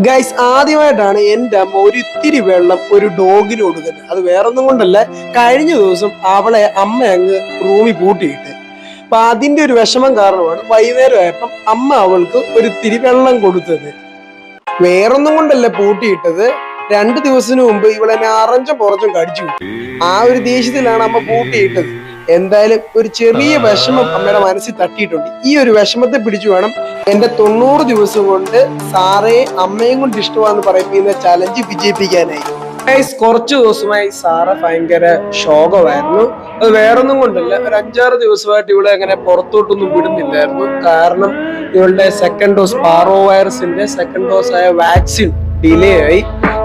Guys, ആദ്യമായിട്ടാണ് എൻ്റെ അമ്മ ഒരിത്തിരി വെള്ളം ഒരു ഡോഗിന് കൊടുക്കുന്നത്. അത് വേറൊന്നും കൊണ്ടല്ല, കഴിഞ്ഞ ദിവസം അവളെ അമ്മ അങ്ങ് റൂമിൽ പൂട്ടിയിട്ട്. അപ്പൊ അതിന്റെ ഒരു വിഷമം കാരണമാണ് വൈകുന്നേരം ആയപ്പം അമ്മ അവൾക്ക് ഒരിത്തിരി വെള്ളം കൊടുത്തത്. വേറൊന്നും കൊണ്ടല്ല പൂട്ടിയിട്ടത്, 2 ദിവസത്തിന് മുമ്പ് ഇവളെന്നെ അറഞ്ചും പുറച്ചും കടിച്ചു. ആ ഒരു ദേഷ്യത്തിലാണ് അമ്മ പൂട്ടിയിട്ടത്. എന്തായാലും ഒരു ചെറിയ വിഷമം അമ്മയുടെ മനസ്സിൽ തട്ടിയിട്ടുണ്ട്. ഈ ഒരു വിഷമത്തെ പിടിച്ചു വേണം എന്റെ 90 ദിവസം കൊണ്ട് സാറയെ അമ്മയും കൊണ്ട് ഇഷ്ടമാണെന്ന് പറയിപ്പിക്കുന്ന ചലഞ്ച് വിജയിപ്പിക്കാനായി. കുറച്ചു ദിവസമായി സാറ ഭയങ്കര ശോകമായിരുന്നു. അത് വേറൊന്നും കൊണ്ടല്ല, ഒരു 5-6 ദിവസമായിട്ട് ഇവിടെ അങ്ങനെ പുറത്തോട്ടൊന്നും വിടുന്നില്ലായിരുന്നു. കാരണം ഇവളുടെ സെക്കൻഡ് ഡോസ് പാറോ വൈറസിന്റെ സെക്കൻഡ് ഡോസ് ആയ വാക്സിൻ ഡിലേ ആയി.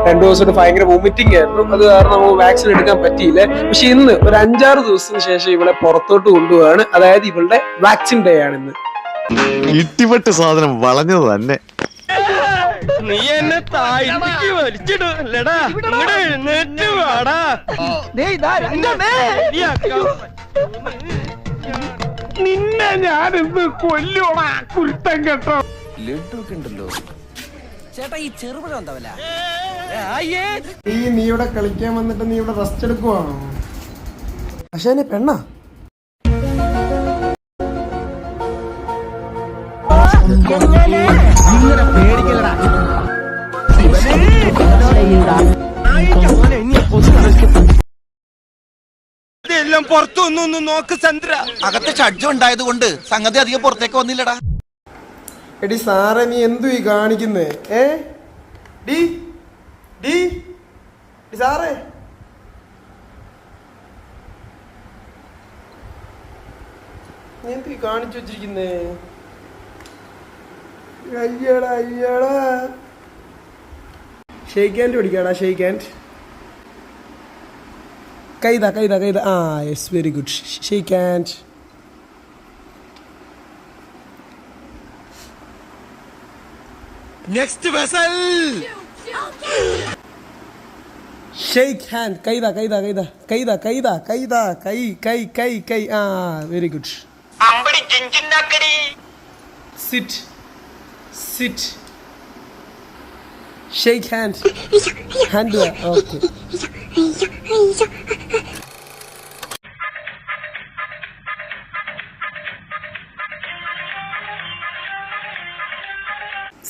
2 ദിവസമായിട്ട് ഭയങ്കര വോമിറ്റിംഗ് ആയിരുന്നു. അത് കാരണം നമുക്ക് വാക്സിൻ എടുക്കാൻ പറ്റിയില്ല. പക്ഷെ ഇന്ന് ഒരു 5-6 ദിവസത്തിന് ശേഷം ഇവളെ പുറത്തോട്ട് കൊണ്ടുപോവാണ്. അതായത് ഇവളുടെ വാക്സിൻ ഡേ ആണ് ഇന്ന്. ഇട്ടിപ്പെട്ട് സാധനം വളഞ്ഞത് തന്നെ. നീ എന്നെ താഴ്ത്തിക്ക് വലിച്ചിടൂല്ലടാ. എഴുന്നേറ്റ് വാടാ. നിന്നെ ഞാനിന്ന് കൊല്ലോടാ കുരുത്തം കേട്ടോ. ലഡ്ഡൊക്കെ ഉണ്ടല്ലോ ചേട്ടാ. ഈ ചെറുപഴം എന്താവല്ല. നീ ഇവിടെ കളിക്കാൻ വന്നിട്ട് നീ ഇവിടെ റെസ്റ്റ് എടുക്കുവാണോ? പക്ഷേ പെണ്ണാ പേടിക്കലടാ. ഇതെല്ലാം പുറത്തൊന്നു നോക്ക് ചന്ദ്ര. അകത്ത് ഷഡ്ജം ഉണ്ടായത് കൊണ്ട് സംഗതി അധികം പുറത്തേക്ക് വന്നില്ലടാ. എടി സാറേ, നീ എന്തു ഈ കാണിക്കുന്നേ? ഡി ഡി സാറേ, നീ എന്തു ഈ കാണിച്ചു വെച്ചിരിക്കുന്നേ? അയ്യടാ അയ്യടാ. ഷെയ്ക്ക് ഹാൻഡ് പിടിക്കാടാ, ഷെയ്ക്ക് ഹാൻഡ്. കൈതാ കൈതാ കൈതാ. ആ yes, very good. Shake hand. Next vessel. Shake hand. കൈതാ കൈതാ കൈതാ കൈതാ കൈതാ കൈതാ കൈ കൈ കൈ കൈ. ആ very good. Sit sit. Shake hand. Hand. Okay.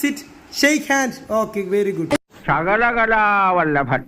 Sit. Shake hand. Okay, very good. ശകലകലാവല്ലഭൻ.